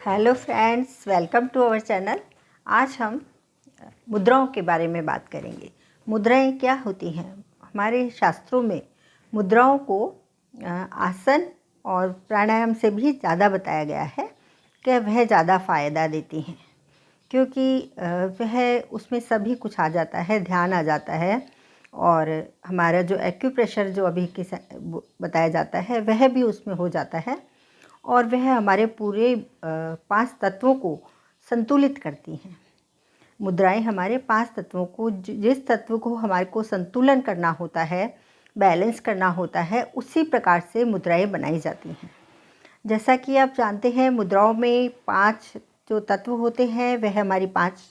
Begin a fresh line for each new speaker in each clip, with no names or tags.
Hello friends, welcome to our channel. आज हम मुद्राओं के बारे में बात करेंगे। मुद्राएं क्या होती हैं? हमारे शास्त्रों में मुद्राओं को आसन और प्राणायाम से भी ज़्यादा बताया गया है कि वह ज़्यादा फ़ायदा देती हैं, क्योंकि वह उसमें सभी कुछ आ जाता है, ध्यान आ जाता है। और हमारा जो एक्यूप्रेशर जो अभी बताया जाता है वह भी उसमें हो जाता है, और वह हमारे पूरे 5 तत्वों को संतुलित करती हैं। मुद्राएं हमारे 5 तत्वों को, जिस तत्व को हमारे को संतुलन करना होता है, बैलेंस करना होता है, उसी प्रकार से मुद्राएं बनाई जाती हैं। जैसा कि आप जानते हैं, मुद्राओं में 5 जो तत्व होते हैं वह हमारी 5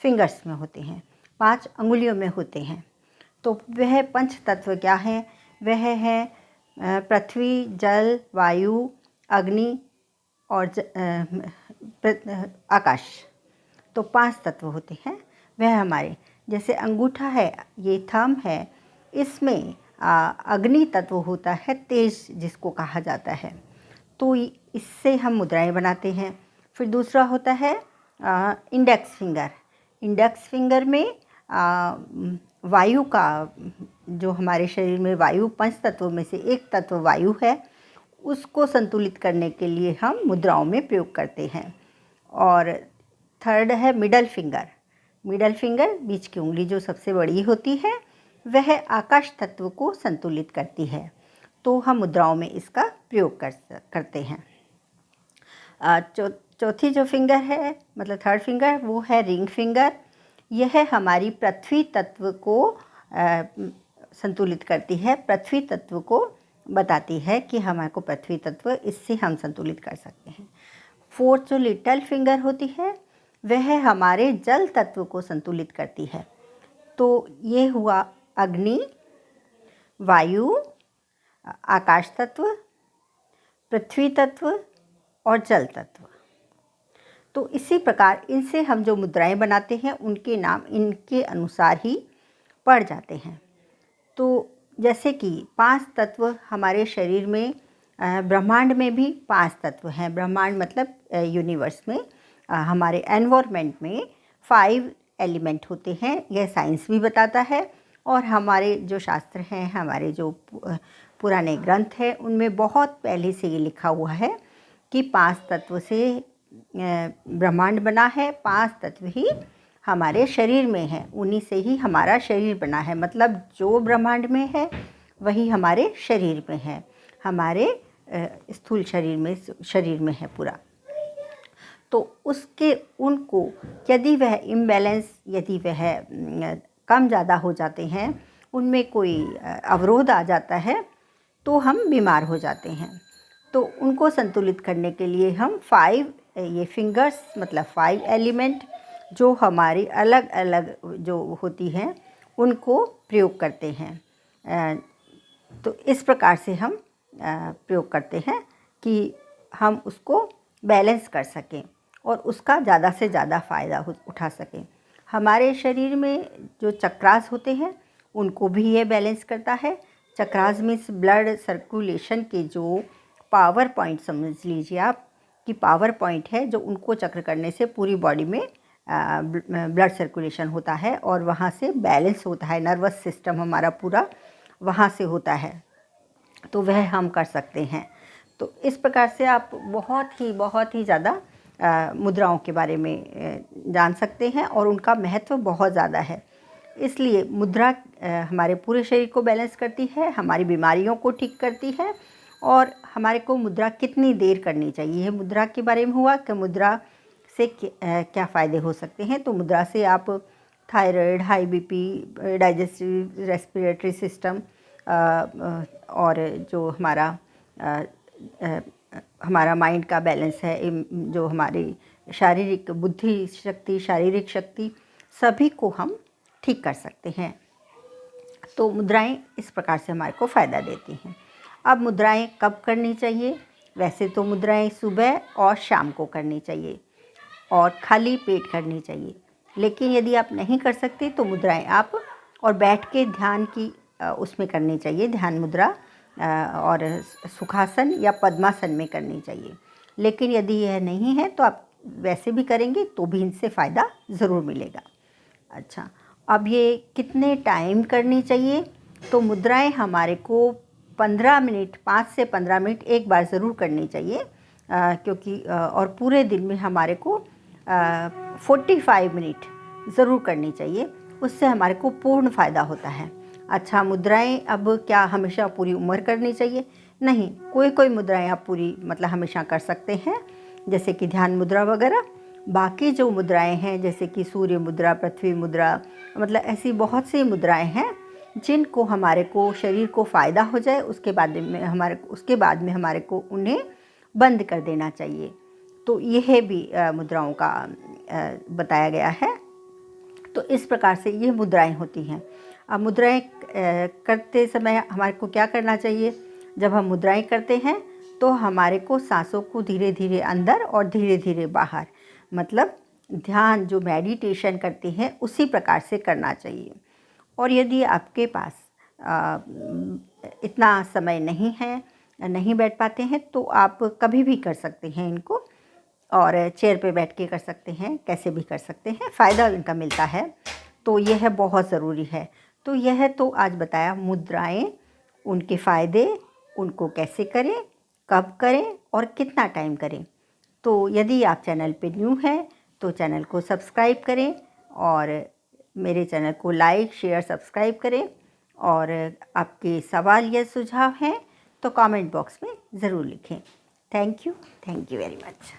फिंगर्स में होते हैं, 5 अंगुलियों में होते हैं। तो वह पंच तत्व क्या हैं? वह है पृथ्वी, जल, वायु, अग्नि और आकाश। तो 5 तत्व होते हैं वह हमारे। जैसे अंगूठा है, ये थंब है, इसमें अग्नि तत्व होता है, तेज जिसको कहा जाता है। तो इससे हम मुद्राएं बनाते हैं। फिर दूसरा होता है इंडेक्स फिंगर। इंडेक्स फिंगर में वायु का, जो हमारे शरीर में वायु 5 तत्वों में से एक तत्व वायु है, उसको संतुलित करने के लिए हम मुद्राओं में प्रयोग करते हैं। और थर्ड है मिडल फिंगर। मिडल फिंगर, बीच की उंगली जो सबसे बड़ी होती है, वह आकाश तत्व को संतुलित करती है। तो हम मुद्राओं में इसका प्रयोग करते हैं। चौथी जो फिंगर है, मतलब थर्ड फिंगर, वो है रिंग फिंगर। यह हमारी पृथ्वी तत्व को संतुलित करती है, पृथ्वी तत्व को बताती है कि हमारे को पृथ्वी तत्व, इससे हम संतुलित कर सकते हैं। फोर्थ जो लिटल फिंगर होती है, वह हमारे जल तत्व को संतुलित करती है। तो ये हुआ अग्नि, वायु, आकाश तत्व, पृथ्वी तत्व और जल तत्व। तो इसी प्रकार इनसे हम जो मुद्राएं बनाते हैं, उनके नाम इनके अनुसार ही पड़ जाते हैं। तो जैसे कि 5 तत्व हमारे शरीर में, ब्रह्मांड में भी 5 तत्व हैं। ब्रह्मांड मतलब यूनिवर्स में, हमारे एनवायरनमेंट में 5 एलिमेंट होते हैं। यह साइंस भी बताता है, और हमारे जो शास्त्र हैं, हमारे जो पुराने ग्रंथ हैं, उनमें बहुत पहले से ये लिखा हुआ है कि 5 तत्व से ब्रह्मांड बना है, 5 तत्व ही हमारे शरीर में है, उन्हीं से ही हमारा शरीर बना है। मतलब जो ब्रह्मांड में है वही हमारे शरीर में है, हमारे स्थूल शरीर में है पूरा। तो उसके उनको यदि वह इम्बैलेंस, यदि वह कम ज़्यादा हो जाते हैं, उनमें कोई अवरोध आ जाता है, तो हम बीमार हो जाते हैं। तो उनको संतुलित करने के लिए हम 5 ये फिंगर्स, मतलब 5 एलिमेंट जो हमारी अलग अलग जो होती हैं, उनको प्रयोग करते हैं। तो इस प्रकार से हम प्रयोग करते हैं कि हम उसको बैलेंस कर सकें और उसका ज़्यादा से ज़्यादा फ़ायदा उठा सकें। हमारे शरीर में जो चक्रास होते हैं, उनको भी ये बैलेंस करता है। चक्रास मीन्स ब्लड सर्कुलेशन के जो पावर पॉइंट, समझ लीजिए आप कि पावर पॉइंट है, जो उनको चक्र करने से पूरी बॉडी में ब्लड सर्कुलेशन होता है, और वहाँ से बैलेंस होता है। नर्वस सिस्टम हमारा पूरा वहाँ से होता है, तो वह हम कर सकते हैं। तो इस प्रकार से आप बहुत ही ज़्यादा मुद्राओं के बारे में जान सकते हैं, और उनका महत्व बहुत ज़्यादा है। इसलिए मुद्रा हमारे पूरे शरीर को बैलेंस करती है, हमारी बीमारियों को ठीक करती है। और हमारे को मुद्रा कितनी देर करनी चाहिए, मुद्रा के बारे में हुआ कि मुद्रा से क्या फ़ायदे हो सकते हैं। तो मुद्रा से आप thyroid, high BP, digestive, respiratory system, और जो हमारा माइंड का बैलेंस है, जो हमारी शारीरिक बुद्धि शक्ति, शारीरिक शक्ति, सभी को हम ठीक कर सकते हैं। तो मुद्राएं इस प्रकार से हमारे को फ़ायदा देती हैं। अब मुद्राएं कब करनी चाहिए? वैसे तो मुद्राएं सुबह और शाम को करनी चाहिए, और खाली पेट करनी चाहिए। लेकिन यदि आप नहीं कर सकते, तो मुद्राएं आप और बैठ के ध्यान की उसमें करनी चाहिए, ध्यान मुद्रा, और सुखासन या पद्मासन में करनी चाहिए। लेकिन यदि यह नहीं है तो आप वैसे भी करेंगे तो भी इनसे फ़ायदा ज़रूर मिलेगा। अच्छा, अब ये कितने टाइम करनी चाहिए? तो मुद्राएं हमारे को 15 मिनट, 5 से 15 मिनट एक बार ज़रूर करनी चाहिए, क्योंकि और पूरे दिन में हमारे को 45 मिनट ज़रूर करनी चाहिए। उससे हमारे को पूर्ण फ़ायदा होता है। अच्छा, मुद्राएं अब क्या हमेशा पूरी उम्र करनी चाहिए? नहीं, कोई कोई मुद्राएं आप पूरी मतलब हमेशा कर सकते हैं, जैसे कि ध्यान मुद्रा वगैरह। बाकी जो मुद्राएं हैं जैसे कि सूर्य मुद्रा, पृथ्वी मुद्रा, मतलब ऐसी बहुत सी मुद्राएं हैं जिनको हमारे को शरीर को फ़ायदा हो जाए उसके बाद में हमारे को उन्हें बंद कर देना चाहिए। तो यह भी मुद्राओं का बताया गया है। तो इस प्रकार से ये मुद्राएं होती हैं। अब मुद्राएं करते समय हमारे को क्या करना चाहिए? जब हम मुद्राएं करते हैं तो हमारे को सांसों को धीरे धीरे अंदर और धीरे धीरे बाहर, मतलब ध्यान जो मेडिटेशन करते हैं उसी प्रकार से करना चाहिए। और यदि आपके पास इतना समय नहीं है, नहीं बैठ पाते हैं, तो आप कभी भी कर सकते हैं इनको, और चेयर पे बैठ के कर सकते हैं, कैसे भी कर सकते हैं, फ़ायदा इनका मिलता है। तो यह बहुत ज़रूरी है। तो यह तो आज बताया मुद्राएं, उनके फ़ायदे, उनको कैसे करें, कब करें और कितना टाइम करें। तो यदि आप चैनल पे न्यू हैं तो चैनल को सब्सक्राइब करें, और मेरे चैनल को लाइक, शेयर, सब्सक्राइब करें। और आपके सवाल या सुझाव हैं तो कमेंट बॉक्स में ज़रूर लिखें। Thank you very much.